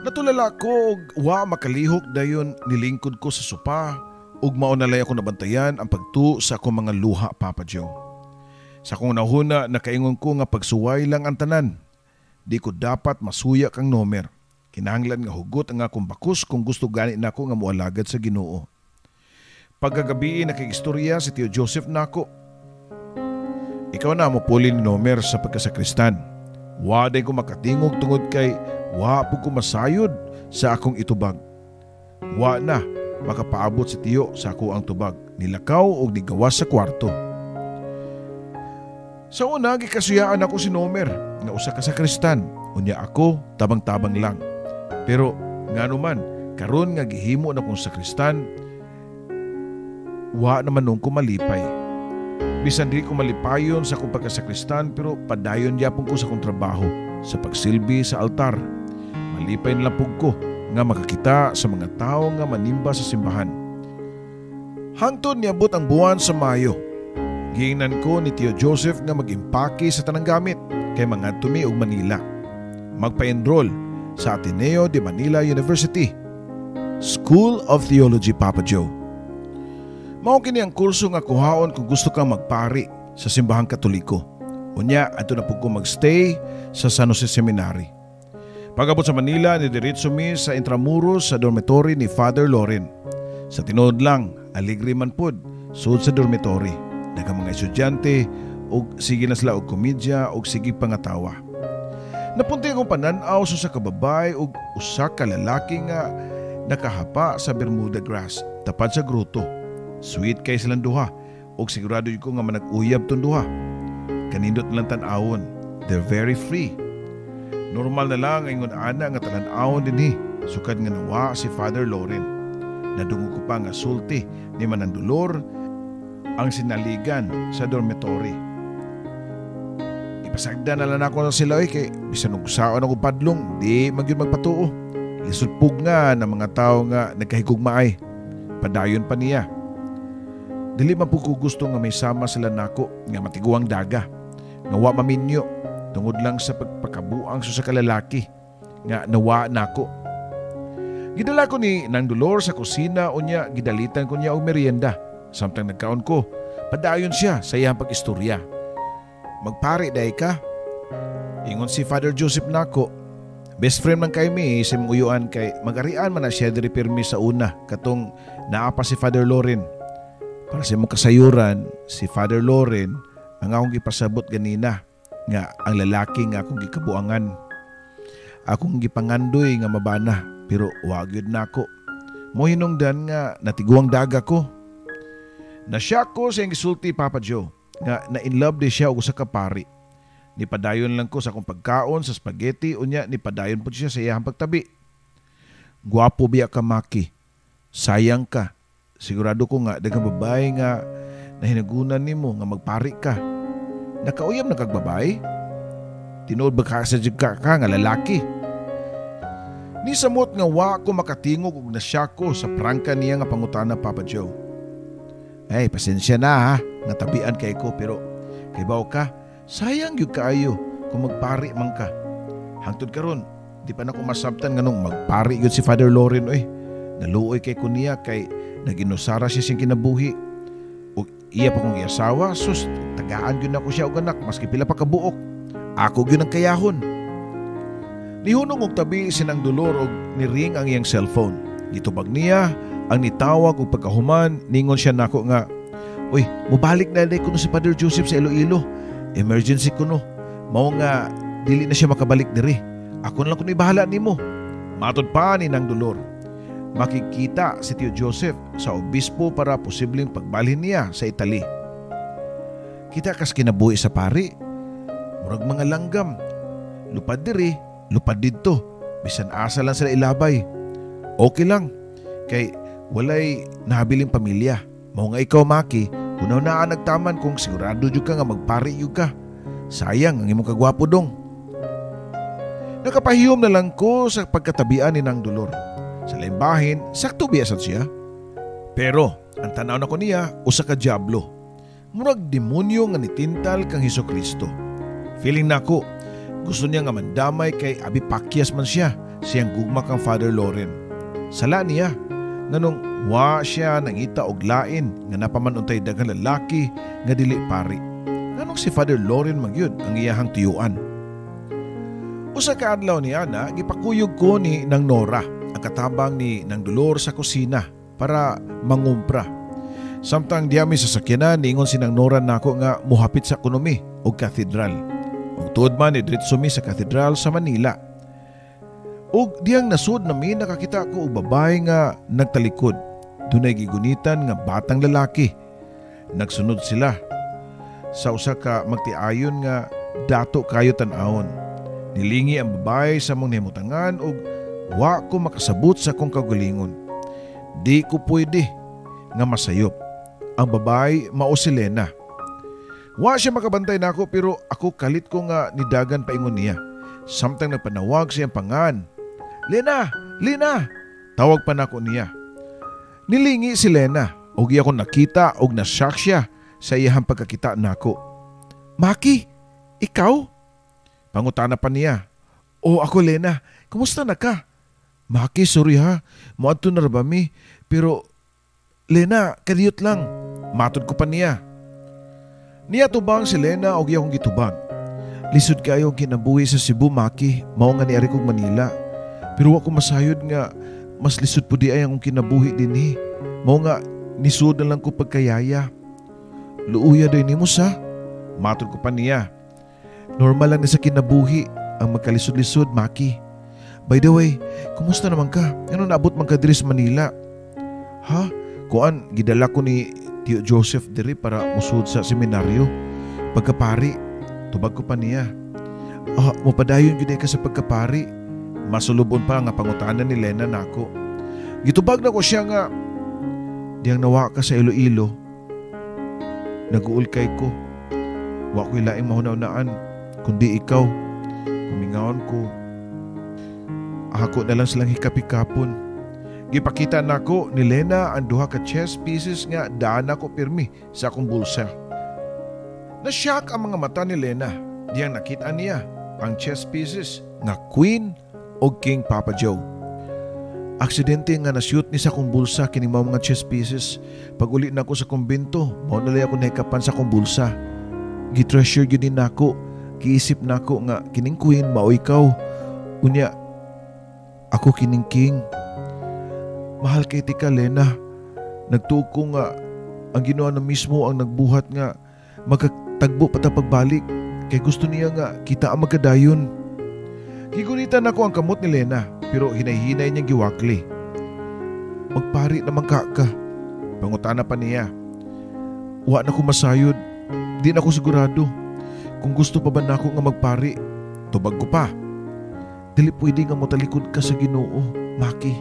Natulala ko og wa makalihok dayon nilingkod ko sa sopa ug mao na lay ako nabantayan ang pagtu sa akong mga luha, Papa Joe. Sa akong nahuna nakaingon ko nga pagsuway lang ang tanan. Di ko dapat masuya kang Nomer. Kinahanglan nga hugot ang akong bakos kung gusto gani nako nga mualagad sa Ginoo. Pagkagabi nakiistorya si Tio Joseph nako. Ikaw na mo puli ni Nomer sa pagkasakristan. Wa day ko makatingog tungod kay wa po ko masayod sa akong itubag. Wa na makapaabot si Tio sa ako ang tubag. Nilakaw o nigawas sa kwarto. Sa una, gikasuyaan ako si Nomer nga usa ka sakristan. Unya ako, tabang-tabang lang. Pero nga naman, karon nga gihimo na kong sakristan, wa naman nung ko malipay. Bisan di ko malipayon sa akong pagkasakristan, pero padayon yapon ko sa akong trabaho sa pagsilbi sa altar. Malipay na lapog ko nga makakita sa mga tao nga manimba sa simbahan. Hangtod niabot ang buwan sa Mayo. Giingnan ko ni Tio Joseph nga mag-impake sa tanang gamit kay mga tumi og Manila. Magpa-enroll sa Ateneo de Manila University, School of Theology, Papa Joe. Mao kini ang kurso nga kuhaon kung gusto kang magpari sa simbahang Katoliko. Unya, adto na pud ko magstay sa San Jose Seminary. Pagabot sa Manila, nidiretso mi sa Intramuros sa dormitory ni Father Loren. Sa tinuod lang, aligri man pud sud sa dormitory. Daghang mga estudyante og sige na sila og komedya og sige pangatawa. Napunti akong panan-aw sa kababay og usa ka lalaki nga nakahapa sa Bermuda grass tapad sa gruto. Sweet kay silang duha og sigurado ko nga manag-uyab tong duha. Kanindot lang tan-awon. They're very free. Normal na lang ingon ana nga tanan-awon dinhi sukad nga nawa si Father Loren. Nadungog ko pa nga sulti ni Manandulor ang sinaligan sa dormitory. Ipasagda na lang ako na sila kay bisan og saon ako padlong di magyud magpatuo. Lisod pug nga ng mga tao nga nagkahigugma ay. Padayon pa niya. dili man po ko gusto nga may sama sila nako nga matiguang daga. Nga wa maminyo tungod lang sa pagpakabuang sa kalalaki nga nawa nako. Gidala ko ni Nang Dolor sa kusina unya gidalitan ko niya og merienda. Samtang nagkaon ko, padayon siya sa iyang pag-istorya. Magpari dahi ka? Ingon si Father Joseph nako. Best friend man kay mi sa uyuan kay magarian man na siya diri pirmi sa una katong naa pa si Father Loren. Para sa imong kasayuran, si Father Loren ang akong gipasabot ganina nga ang lalaki nga akong gikabuangan. Akong gipangandoy nga mabana pero wag yun nako. Mo hinungdan nga natiguang daga ko. Nasya ko sa iyang gisulti Papa Joe nga na-in love di siya og usa ka pari. Nipadayon lang ko sa akong pagkaon sa spaghetti unya nipadayon po siya sa iyang pagtabi. Gwapo biya ka Maki. Sayang ka. Sigurado ko nga daghang babae nga nahinagunan nimo nga magpari ka. Nakauyab na kag babae? Tinuod ba ka sa ka nga lalaki? Ni samot nga wa ko makatingog og nasya ko sa prangka niya nga pangutana Papa Joe. Ay, pasensya na ha, natabian kay ko pero kay baw ka, sayang yung kaayo kung magpari man ka. Hangtod karon, di pa na ko masabtan nga nung magpari yun si Father Loren oy. Naluoy kay kuniya kay naginusara siya siyang kinabuhi. O iya pa kong iasawa, sus, tagaan yun ako siya og anak maski pila pa kabuok. Ako yun ang kayahon. Nihunong og tabi si Nang Dolor og niring ang iyang cellphone. Gitubag niya ang nitawag og pagkahuman, ningon siya nako nga, "Uy, mubalik na day kuno si Father Joseph sa Iloilo. Emergency kuno. Mao nga dili na siya makabalik diri. Ako na lang kuno ibahala nimo." Matod pa ni Nang Dolor, makikita si Tio Joseph sa obispo para posibleng pagbalhin niya sa Italy. Kita kas kinabuhi sa pari. Murag mga langgam. Lupad diri, lupad didto. Bisan asa lang sila ilabay. Okay lang. Kay walay nahabiling pamilya. Mao nga ikaw Maki, unaw na nagtaman kung sigurado jud ka nga magpari jud ka. Sayang ang imong kagwapo dong. Nakapahiyom na lang ko sa pagkatabian ni Nang Dolor. Sa limbahin, sakto biyasan siya. Pero ang tanaw na ko niya usa ka diablo. Murag demonyo nga nitintal kang Hesukristo. Feeling nako gusto niya nga mandamay kay abi pakyas man siya siyang gugma kang Father Loren. Sala niya nganong wa siya nangita og lain nga napamanuntay daghang lalaki nga dili pari. Nganong si Father Loren magyud ang iyahang tiyuan. Usa ka adlaw ni ana gipakuyog ko ni Nang Nora ang katabang ni Nang Dolor sa kusina para mangumpra. Samtang diami sa sakyanan ningon si Nang Nora nako nga muhapit sa ekonomi og katedral. Ug tuod man ni diretso mi sa katedral sa Manila. Og diyang nasud nami nakakita ko og babae nga nagtalikod. Dunay gigunitan nga batang lalaki. Nagsunod sila. Sa usa ka magtiayon nga dato kayo tan-awon. Nilingi ang babae sa mong himutangan og wa ko makasabot sa kong kagulingon. Di ko pwede nga masayop. Ang babae mao si Lena. Wa siya makabantay nako pero ako kalit ko nga nidagan paingon niya. Samtang nagpanawag siyang pangan. "Lena! Lena!" Tawag pa nako niya. Nilingi si Lena og iya ko nakita og nashock siya sa iyang pagkakita nako. "Maki, ikaw?" Pangutana pa niya. "O ako Lena, kumusta na ka?" "Maki, sorry ha, moadto na ra ba mi? Pero Lena, kadiyot lang." Matod ko pa niya. Niya tubang si Lena og iya kong gitubang. "Lisod kayo kinabuhi sa Cebu, Maki, mao nga niari kog Manila. Pero wa ko masayod nga mas lisod po di ay akong kinabuhi dinhi. Mao nga nisud na lang ko pagkayaya." "Luuya day nimo sa?" Matod ko pa niya. "Normal lang na sa kinabuhi ang magkalisod-lisod, Maki. By the way, kumusta naman ka? Ano naabot man ka diri sa Manila?" "Ha? Kuan, gidala ko ni Tio Joseph diri para musud sa seminaryo. Pagkapari." Tubag ko pa niya. "Mopadayon gyud ka sa pagkapari." Masulubon pa nga pangutanan ni Lena nako. Gitubag na ko siya nga, "Diyang nawa ka sa Iloilo. Naguul kay ko. Wa ko'y laing mahunaw-naan, kundi ikaw. Kumingaon ko. Ako na lang silang hikapikapon. Gipakita nako ni Lena ang duha ka chess pieces nga daan ako pirmi sa akong bulsa. Nashock ang mga mata ni Lena diyang nakita niya ang chess pieces nga Queen o King Papa Joe. Aksidente nga na-shoot ni sa akong bulsa kining mga chess pieces. Pag uli na ako sa kumbento, mao na ako nahikapan sa akong bulsa. Gitreasure yun din nako. Kiisip nako nga kining Queen mao ikaw. Unya, ako kining King. Mahal kay tika, Lena. Nagtuog ko nga ang Ginoo na mismo ang nagbuhat nga magkatagbo pata pagbalik. Kay gusto niya nga kita ang magkadayon. Gigunitan ako ang kamot ni Lena pero hinay-hinay niyang giwakli. Magpari naman ka. Pangutana pa niya. Wa na ko masayod. Di na ako sigurado. Kung gusto pa ba na ako nga magpari, tubag ko pa. Dili pwede nga motalikod ka sa Ginoo, Maki.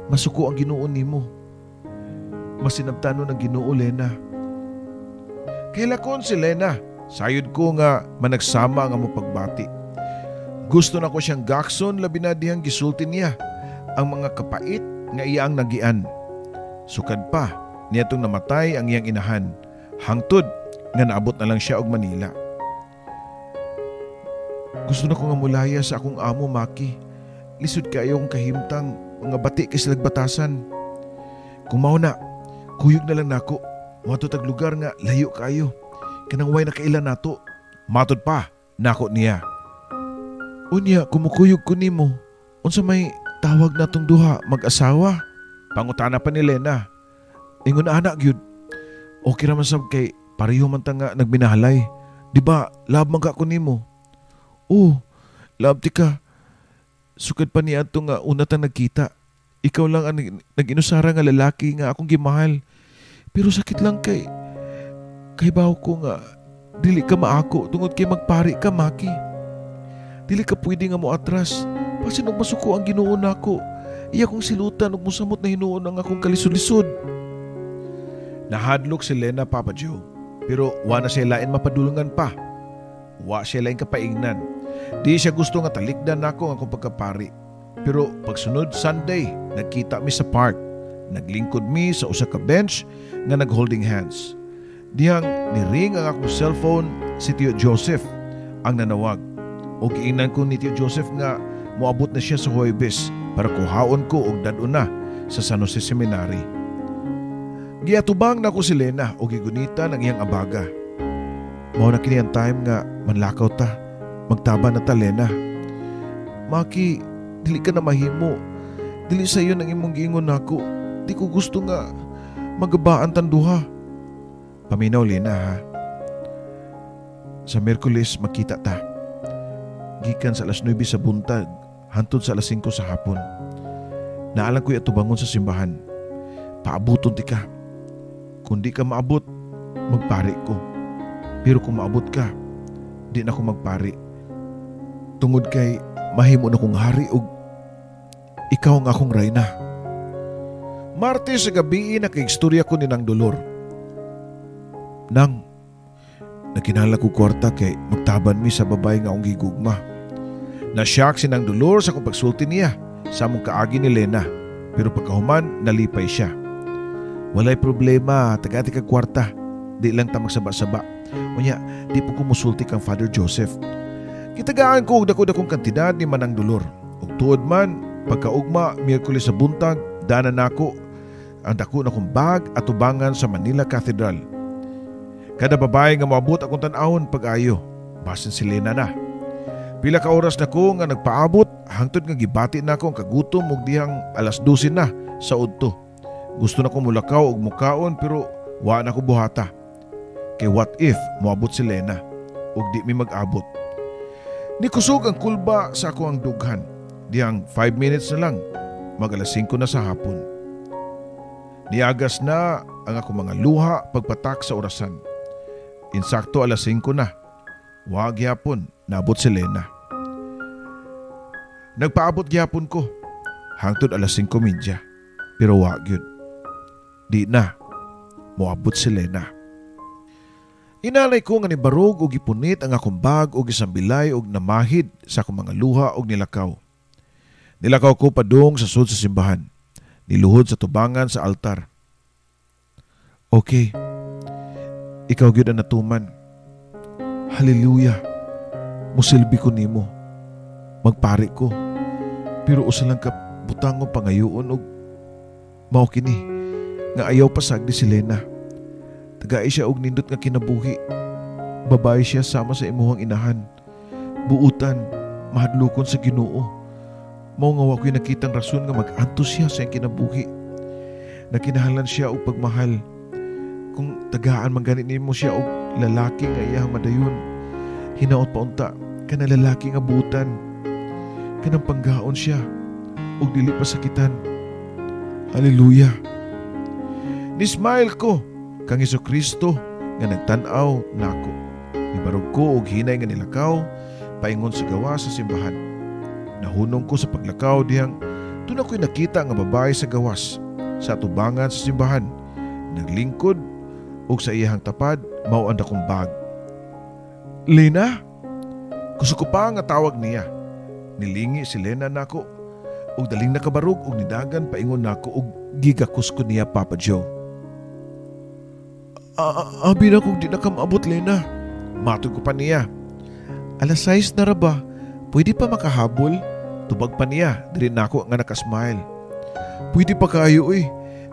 Masuko ang Ginoo nimo. Masinabtano ng Ginoo, Lena. Kailakon si Lena. Sayod ko nga managsama nga mo pagbati. Gusto na ko siyang gakson labi na dihang gisulti niya ang mga kapait nga iyang nagian. Sukad pa niyatong namatay ang iyang inahan. Hangtod nga naabot na lang siya og Manila. Gusto na ko nga mulaya sa akong amo, Maki. Lisod kayo kong kahimtang mga bati kay silag batasan. Kung mao na, kuyog na lang nako. Matutag lugar nga layo kayo. Kanang way na kailan nato. Matod pa, nako niya. Unya, kumukuyog ko nimo. Unsa may tawag natong duha mag-asawa? Pangutana pa ni Lena. Ingon anak gyud. Okay raman sab kay pareho man ta nga nagbinahalay. Di ba, love man ka ko nimo. Oh, love ti ka. Sukad pa niya ito nga una ta nagkita. Ikaw lang ang nag-inusara nga lalaki nga akong gimahal. Pero sakit lang kay bawo ko nga dili ka maako tungod kay magpari ka, Maki. Dili ka pwede nga mo atras. Pasin og masuko ang Ginoo nako. Iya kong silutan og mosamot na hinuon ang akong kalisod-lisod. Nahadlok si Lena, Papa Joe. Pero wa na siya lain mapadulungan pa. Wa siya lain kapaingnan. Di siya gusto nga talikdan nako ang akong pagkapari. Pero pagsunod Sunday, nagkita mi sa park. Naglingkod mi sa usa ka bench nga nag-holding hands. Dihang niring ang akong cellphone si Tio Joseph ang nanawag. O giingnan ko ni Tio Joseph nga moabot na siya sa Huwebes para kuhaon ko og dadon na sa San Jose Seminary. Giatubang na ko si Lena o gigunita ng iyang abaga. Mao na kini ang time nga manlakaw ta. Magtaba na ta, Lena. Maki, dili ka na mahimo. Dili sa iyo nang imong giingon nako. Di ko gusto nga magabaan tan duha. Paminaw, Lena, ha. Sa Miyerkules makita ta. Gikan sa alas 9 sa buntag, hantod sa alas 5 sa hapon. Naalang ko'y atubangon sa simbahan. Paabuton ti ka. Kung di ka maabot, magpari ko. Pero kung maabot ka, di na ko magpari. Tungod kay mahimo na kong hari og ikaw ang akong reyna. Martes sa gabi nakaistorya ko ni Nang Dolor. Nang, nakinala ko kwarta kay magtaban mi sa babay nga akong gigugma. Nashock si Nang Dolor sa kung pagsulti niya sa among kaagi ni Lena. Pero pagkahuman, nalipay siya. Walay problema, tagati kag kwarta. Di lang ta magsaba-saba. Unya, di po kumusulti kang Father Joseph. Kitagaan ko og dako-dakong kantidad ni Manang Dolor. Ug tuod man, pagkaugma, Miyerkules sa buntag, danan nako ang dako na kong bag at tubangan sa Manila Cathedral. Kada babae nga moabot akong tan-awon pag-ayo, basin si Lena na. Pila ka oras na ko nga nagpaabot, hangtod nga gibati na ko ang kagutom og dihang alas 12 na sa udto. Gusto na ko mulakaw og mukaon pero wa na ko buhata. Kay what if moabot si Lena og di mi mag-abot. Nikusog ang kulba sa ako ang dughan. Dihang 5 minutes na lang, mag-alas 5 na sa hapon. Niagas na ang ako mga luha pagpatak sa orasan. Insakto alas 5 na. Wa gyapon naabot si Lena. Nagpaabot gyapon ko hangtod alas 5:30. Pero wa gyud. Di na moabot si Lena. Inalay ko nga ni barog og gipunit ang akong bag og gisambilay og namahid sa akong mga luha og nilakaw. Nilakaw ko padung sa sud sa simbahan. niluhod sa tubangan sa altar. Okay, ikaw gyud ang natuman. Hallelujah. Musilbi ko nimo. Magpari ko. Pero usa lang ka butangon pangayoon og mao kini nga ayaw pasag ni si Lena. Tagay siya og nindot nga kinabuhi. Babae siya sama sa imuhang inahan. Buutan, mahadlokon sa Ginoo. Mao nga wa ko'y nakitang rason nga mag-antos siya sa iyang kinabuhi. Nakinahalan siya og pagmahal. Kung tagaan man ganit nimo siya og lalaki nga iyang madayon, hinaot pa unta kana lalaki nga buutan. Kanang panggaon siya og dili pa sakitan. Hallelujah. Nismail ko kang Jesucristo nga nagtan-aw nako. Nibarog ko og hinay nga nilakaw paingon sa gawa sa simbahan. Nahunong ko sa paglakaw dihang doon ako'y nakita nga babae sa gawas sa tubangan sa simbahan. Naglingkod og sa iyahang tapad mao ang dakong bag. Lena? Gusto ko pa nga tawag niya. Nilingi si Lena nako og daling nakabarog og nidagan paingon nako og gigakus ko niya Papa Joe. Abi na kung di na ka maabot, Lena. Matod ko pa niya. Alas 6 na ra ba? Pwede pa makahabol? Tubag pa niya, dili na ako nga nakasmile. Pwede pa kayo eh.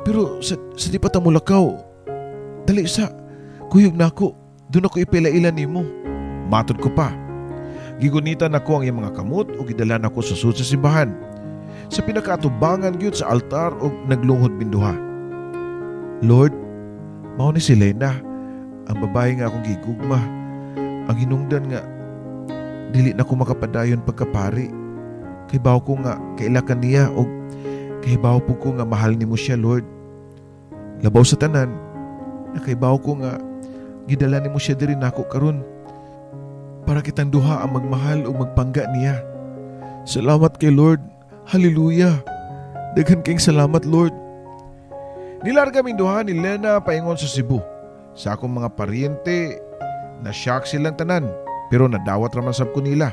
Pero sa di pa tamulakaw. Dali sa, kuyog na ako. Doon ako ipilailan nimo. Matod ko pa. Gigunitan ako ang iyang mga kamot o gidalan ako sa sud sa simbahan. Sa pinakaatubangan gyud sa altar o naglunghod binduha. Lord, mao ni si Lena, ang babae nga akong gigugma. Ang hinungdan nga dili na ko makapadayon pagkapari. Kaybaw ko nga kailakan niya o kaybaw po ko nga mahal nimo siya, Lord. Labaw sa tanan, nakaybaw ko nga gidala nimo siya diri nako karon para kitang duha ang magmahal o magpangga niya. Salamat kay Lord. Hallelujah. Daghan kayong salamat, Lord. Nilarga kaming duha ni Lena paingon sa Cebu. Sa akong mga paryente, na-shock silang tanan, pero nadawat raman sab ko nila.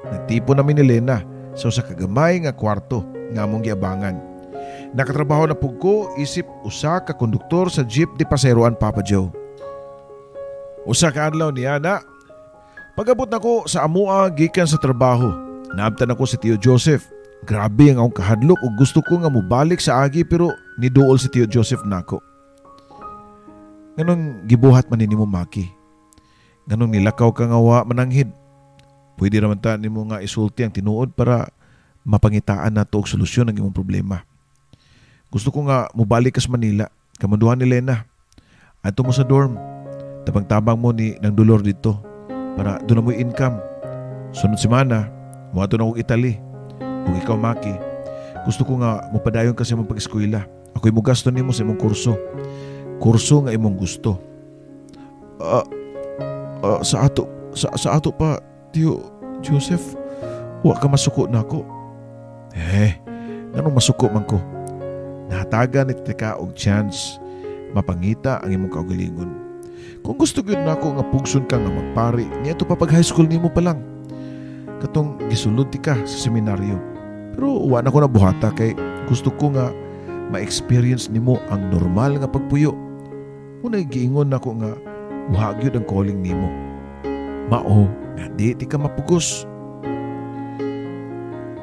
Nagtipo namin ni Lena sa usa ka gamay nga kwarto nga among giabangan. Nakatrabaho na pug ko isip usa ka konduktor sa jeep di paseroan Papa Joe. Usa ka adlaw ni ana, pag-abot nako sa amua gikan sa trabaho, naabtan ako si Tio Joseph. Grabe ang akong kahadlok ug gusto ko nga mobalik sa agi pero niduol si Tio Joseph nako. Nganong gibuhat man nimo Maki? Nganong nilakaw ka nga wa mananghid? Pwede raman ta nimo nga isulti ang tinuod para mapangitaan nato og solusyon ng imong problema. Gusto ko nga mobalik ka sa Manila, kamanduhan ni Lena. Adto mo sa dorm, tabang-tabang mo ni ng dolor dito para doon na mo income. Sunod semana, muadto na ako Italy. Kung ikaw, Maki, gusto ko nga mupadayon ka sa imong pag-eskwela. Ako'y mugasto nimo sa imong kurso. Kurso nga imong gusto. Sa ato pa, Tio Joseph, wa ka masuko na ako. Ganong masuko man ko? Nahatagan ni tika og chance mapangita ang imong kaugalingon. Kung gusto gyud nako nga pugson ka nga magpari, niya to pa pag high school nimo pa lang. Katong gisulod ti ka sa seminaryo. Pero wa na ko na buhata kay gusto ko nga ma-experience nimo ang normal nga pagpuyo. Unay giingon nako nga buha gyud ang calling nimo. Mao nga di ti ka mapugos.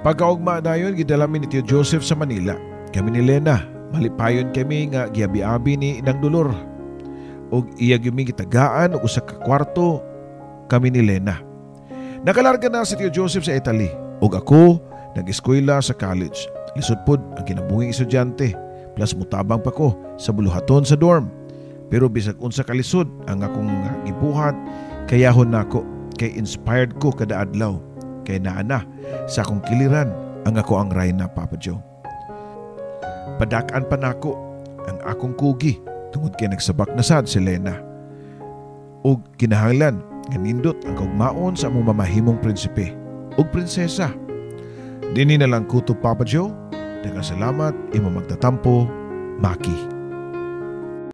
Pagkaugma dayon gidala mi ni Tio Joseph sa Manila. Kami ni Lena, malipayon kami nga giabi-abi ni Inang Dolor. Og iya gyud mi gitagaan og usa ka kwarto kami ni Lena. Nakalarga na si Tio Joseph sa Italy og ako nag-eskwela sa college. Lisod pod ang kinabuhing estudyante plus mutabang pa ko sa buluhaton sa dorm. Pero bisag unsa ka lisod ang akong gibuhat, kayahon nako kay inspired ko kada adlaw. Kay naana sa akong kiliran ang ako ang Rayna, Papa Joe. Padak-an pa nako ang akong kugi tungod kay nagsabak na sad si Lena. Og kinahanglan nga nindot ang kaugmaon sa among mamahimong prinsipe og prinsesa. Dini na lang kuto, Papa Joe. Daghang salamat, imo magtatampo, Maki.